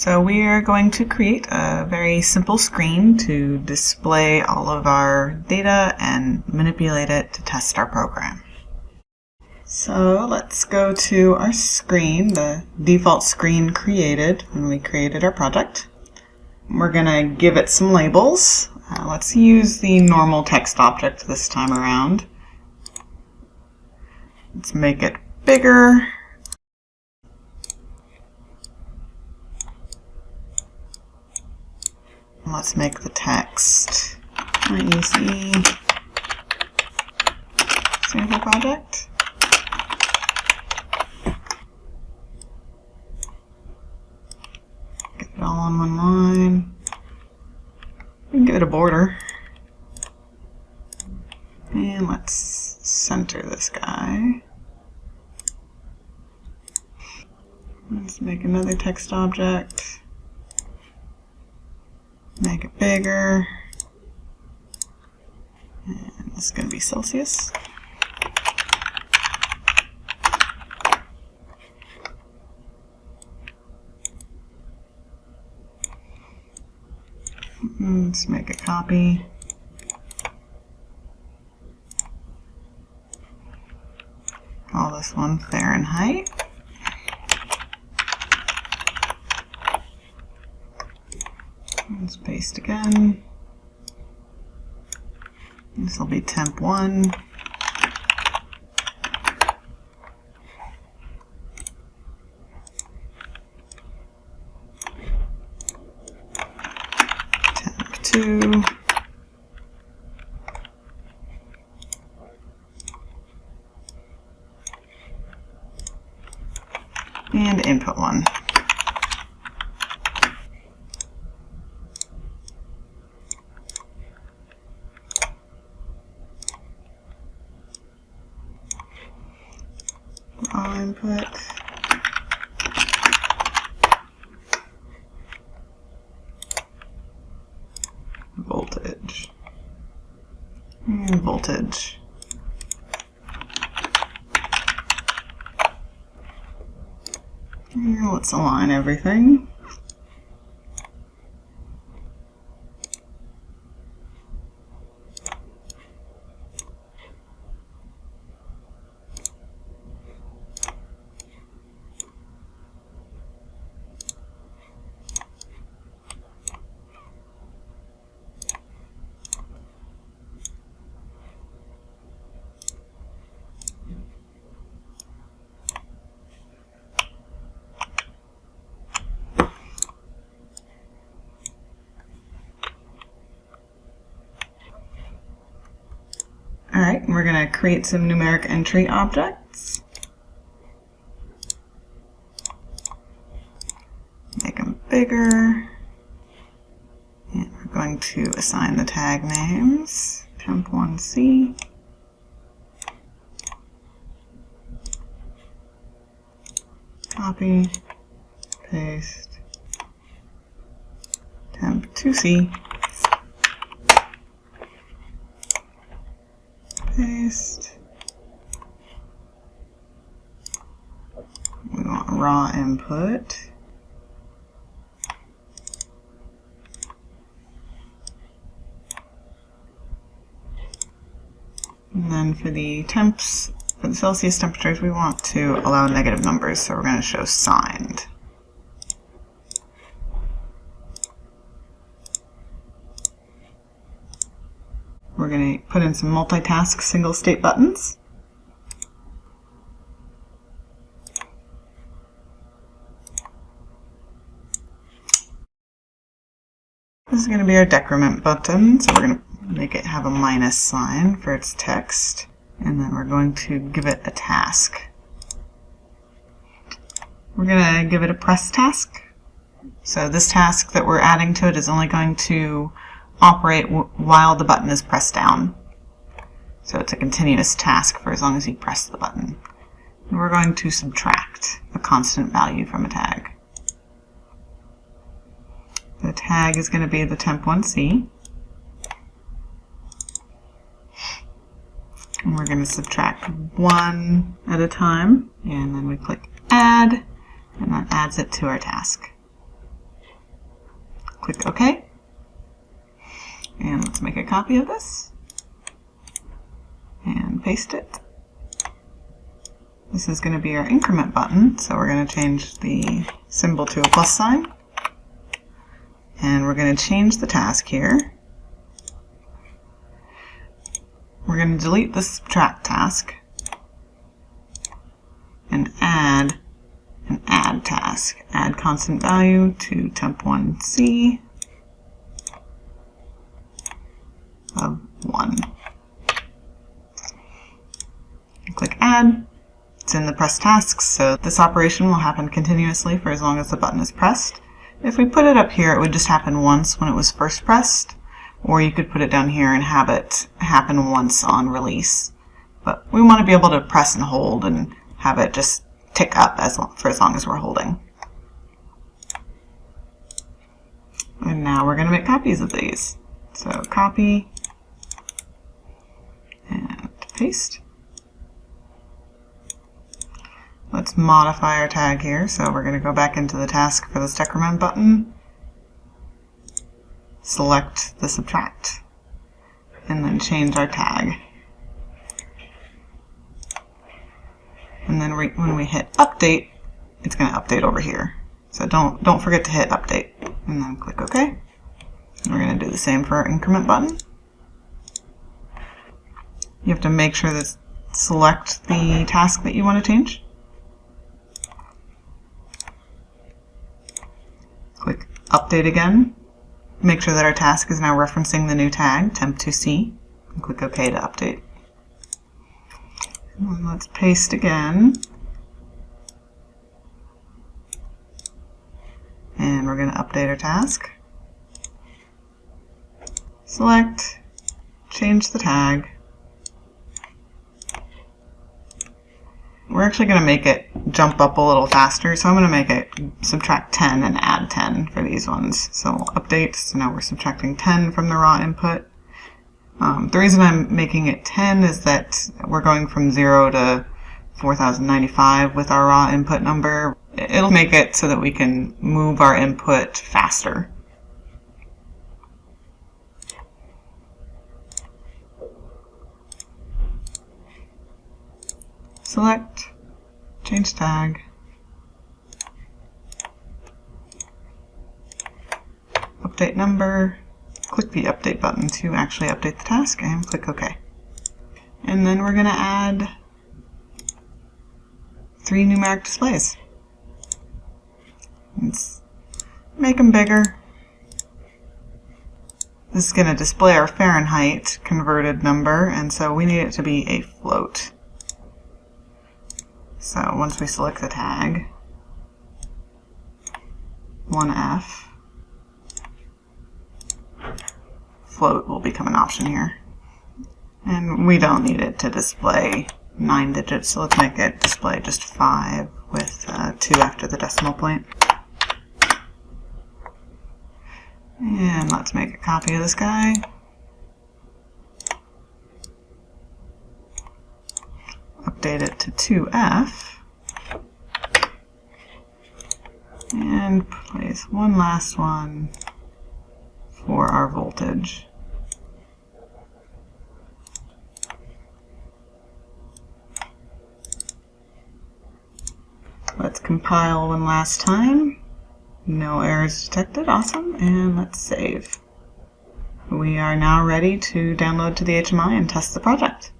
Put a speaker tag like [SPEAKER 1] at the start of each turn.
[SPEAKER 1] So we are going to create a very simple screen to display all of our data and manipulate it to test our program. So let's go to our screen, the default screen created when we created our project. We're going to give it some labels. Let's use the normal text object this time around. Let's make it bigger. Let's make the text easy sample project. Get it all on one line. We can give it a border. And let's center this guy. Let's make another text object. Make it bigger. And this is going to be Celsius. Let's make a copy. Call this one Fahrenheit. Let's paste again. This will be temp 1. Temp 2. And input 1. Raw input. Voltage. And voltage. And let's align everything. Alright, we're going to create some numeric entry objects. Make them bigger. And we're going to assign the tag names. Temp1C. Copy. Paste. Temp2C. Paste. We want raw input. And then for the temps, for the Celsius temperatures, we want to allow negative numbers, so we're going to show signed. We're going to put in some multitask single state buttons. This is going to be our decrement button, so we're going to make it have a minus sign for its text, and then we're going to give it a task. We're going to give it a press task. So this task that we're adding to it is only going to operate while the button is pressed down. So it's a continuous task for as long as you press the button. And we're going to subtract a constant value from a tag. The tag is going to be the temp1C. And we're going to subtract 1 at a time. And then we click Add, and that adds it to our task. Click OK. And let's make a copy of this and paste it. This is going to be our increment button, so we're going to change the symbol to a plus sign. And we're going to change the task here. We're going to delete the subtract task and add an add task. Add constant value to temp1c of 1. Click add. It's in the press tasks, so this operation will happen continuously for as long as the button is pressed. If we put it up here, it would just happen once when it was first pressed, or you could put it down here and have it happen once on release. But we want to be able to press and hold and have it just tick up for as long as we're holding. And now we're going to make copies of these. So copy and paste. Let's modify our tag here. So we're going to go back into the task for this decrement button, select the subtract, and then change our tag. And then when we hit update, it's going to update over here. So don't forget to hit update, and then click OK. And we're going to do the same for our increment button. You have to make sure that select the task that you want to change. Click update again. Make sure that our task is now referencing the new tag, temp2c, and click OK to update. And let's paste again. And we're going to update our task. Select, change the tag. We're actually going to make it jump up a little faster, so I'm going to make it subtract 10 and add 10 for these ones. So we'll update, so now we're subtracting 10 from the raw input. The reason I'm making it 10 is that we're going from 0 to 4095 with our raw input number. It'll make it so that we can move our input faster. Select, change tag, update number, click the update button to actually update the task, and click OK. And then we're going to add 3 numeric displays. Let's make them bigger. This is going to display our Fahrenheit converted number, and so we need it to be a float. So once we select the tag, 1F, float will become an option here. And we don't need it to display 9 digits, so let's make it display just 5 with 2 after the decimal point. And let's make a copy of this guy. Update it to 2F. And place one last one for our voltage. Let's compile one last time. No errors detected. Awesome. And let's save. We are now ready to download to the HMI and test the project.